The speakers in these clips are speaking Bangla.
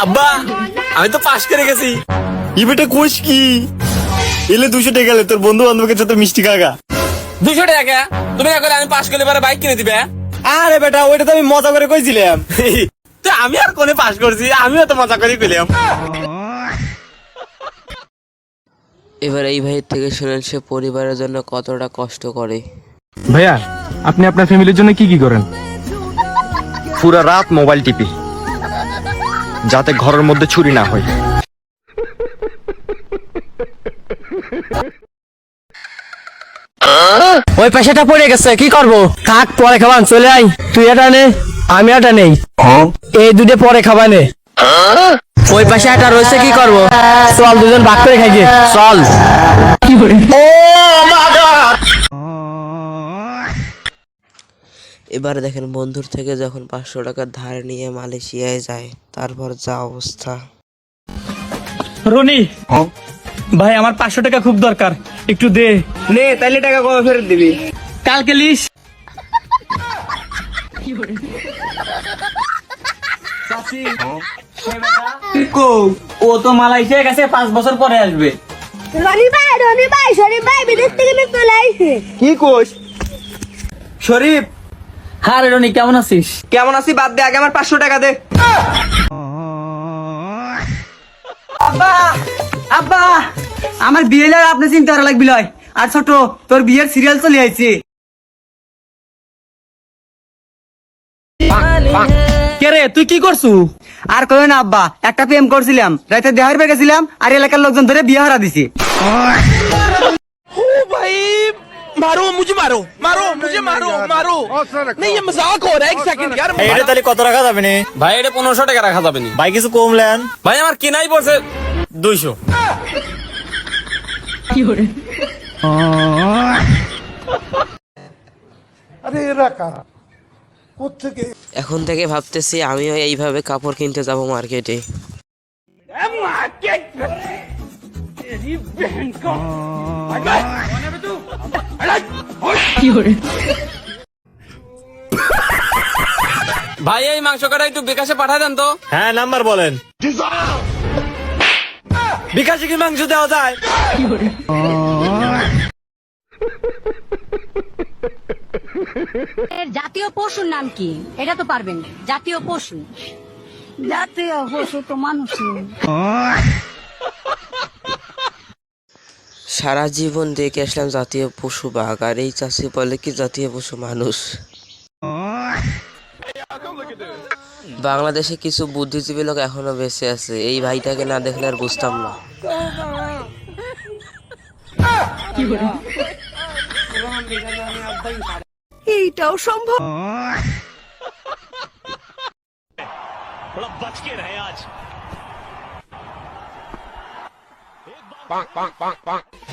আব্বা আমি তো পাশ করে গেছি। ই বেটা কোষ কি এলে 200 টাকা গেলে তোর বন্ধু বান্ধবের সাথে মিষ্টি খাগা। 200 টাকা তুমি না করে আমি পাশ করলে পরে বাইক কিনে দিবে। আরে বেটা ওইটা তো আমি মজা করে কইছিলাম। তো আমি আর কোনে পাশ করছি, আমিও তো মজা করে কইলাম। এবার এই ভাইয়ের থেকে শুনেন সে পরিবারের জন্য কতটা কষ্ট করে। ভাইয়া আপনি আপনার ফ্যামিলির জন্য কি কি করেন? পুরা রাত মোবাইল টিপি যাতে ঘরের মধ্যে চুরি না হয়। ওই পয়সাটা পড়ে গেছে, কি করবো? থাক, পরে খাবান, চলে আই। তুই এটা নে, আমি এটা নেই, এই দুটো পরে খাবানে। ওই পাশে একটা রয়েছে, কি করবো? চল দুজন ভাগ করে খাই গিয়ে, চল। এবার দেখেন বন্ধুর থেকে যখন 500 টাকা ধার নিয়ে মালয়েশিয়ায় যায়, তারপর যা অবস্থা। রনি ভাই, আমার 500 টাকা খুব দরকার, একটু দে। নে, তাইলে টাকা কবে ফেরত দিবি? কালকে লিস। ও তো মালয়েশিয়া গেছে, 5 বছর পরে আসবে। শরীফ ভাই বিদেশ থেকে চলে আইছে। কি কোষ? শরীফ, হ্যাঁ রে রনি, কেমন আছিস? কেমন আছি বাদ দে, আগে আমার 500 টাকা দে। আব্বা, আব্বা, আমার বিয়ে লাগে, আপনি চিন্তা করা লাগবি লয়। আর ছোট, তোর বিয়ের সিরিয়াল চলে আইছে। কে রে, তুই কি করছু? আর কই না আব্বা, একটা প্রেম করছিলাম, রাতে দেহার পে গেছিলাম, আর এলাকার লোকজন ধরে বিয়ে হারা দিছে। এটা তাহলে কত রাখা যাবে না ভাই এটা 1500 টাকা রাখা যাবে না। ভাই? কিছু কমলেন ভাই আমার কেনাই পড়ছে 200। এখন থেকে ভাবতেছি আমিও এইভাবে কাপড় কিনতে যাব মার্কেটে। ভাই এই মাংস কাটা একটু বিকাশে পাঠায় দেন তো। হ্যাঁ নাম্বার বলেন। বিকাশে কি মাংস দেওয়া যায়? এর জাতীয় পশুর নাম কি? এটা তো পারবেন। জাতীয় পশু তো মানুষ। সারা জীবন দেখে আসলাম জাতীয় পশু বাঘ, আর এই চাষি বলে কি জাতীয় পশু মানুষ। বাংলাদেশে কিছু বুদ্ধিজীবী লোক এখনো বেঁচে আছে, এই ভাইটাকে না দেখলে আর বুঝতাম না। এইটাও সম্ভব।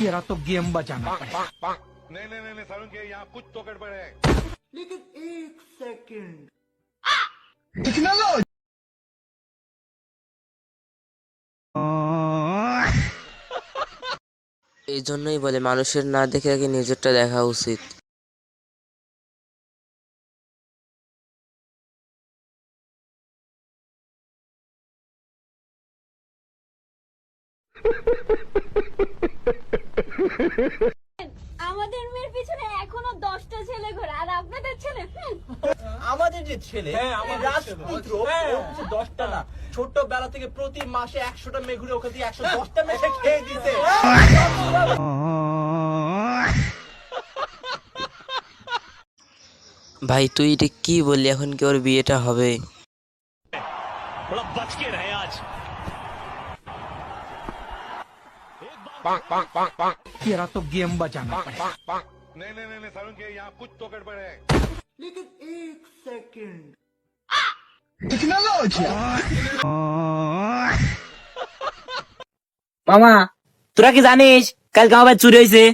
तेरा तो गेम बचाना पड़ेगा। नहीं सारुण के यहाँ कुछ तो गड़बड़ है। लेकिन एक सेकंड এই জন্যই বলে মানুষের না দেখে আগে নিজেরটা দেখা উচিত। আমাদের মেয়ের পিছনে এখনো 10টা ছেলে ঘোরে, আর আপনাদের ছেলে আমাদের যে ছেলে রাজপুত্র, 10টা না, ছোটবেলা থেকে প্রতি মাসে 100টা মেয়ে ঘুরে ওখান থেকে 110টা মেয়ে খেয়ে দিতে। ভাই তুই এটা কি বললি? এখন কি ওর বিয়েটা হবে? तेरा तो गेम बचाना पड़ेगा। नहीं सारुण के यहाँ कुछ तो गड़बड़ है। लेकिन एक सेकंड মামা, তোরা কি জানিস কালকে আমার চুরি হয়েছে?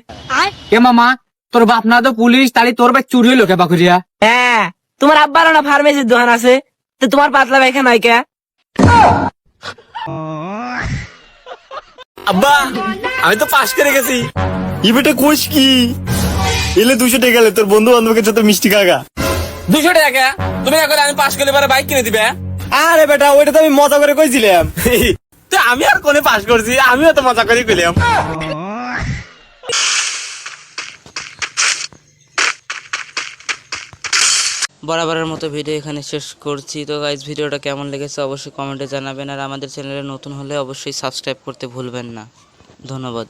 কে মামা, তোর বাপ না তো পুলিশ, তাহলে তোর ভাই চুরি হইলো কে বাকুরিয়া? হ্যাঁ, তোমার আব্বারও না ফার্মেসির দোকান আছে, তো তোমার পাতলা পায়খানা হয় কে? আব্বা আমি তো পাশ করে গেছি। ই বেটা কোষ কি এলে 200 টাকা গেলে তোর বন্ধু বান্ধবকে সাথে মিষ্টি খাগা। 200 টাকা তুমি না করে আমি পাস করলে পরে বাইক কিনে দিবে। আরে বেটা ওইটা তো আমি মজা করে কইছিলাম। তো আমি আর কোনে পাস করছি, আমিও তো মজা করে কইলাম। বরাবরের মতো ভিডিও এখানে শেষ করছি। তো গাইজ ভিডিওটা কেমন লেগেছে অবশ্যই কমেন্টে জানাবেন, আর আমাদের চ্যানেলে নতুন হলে অবশ্যই সাবস্ক্রাইব করতে ভুলবেন না। ধন্যবাদ।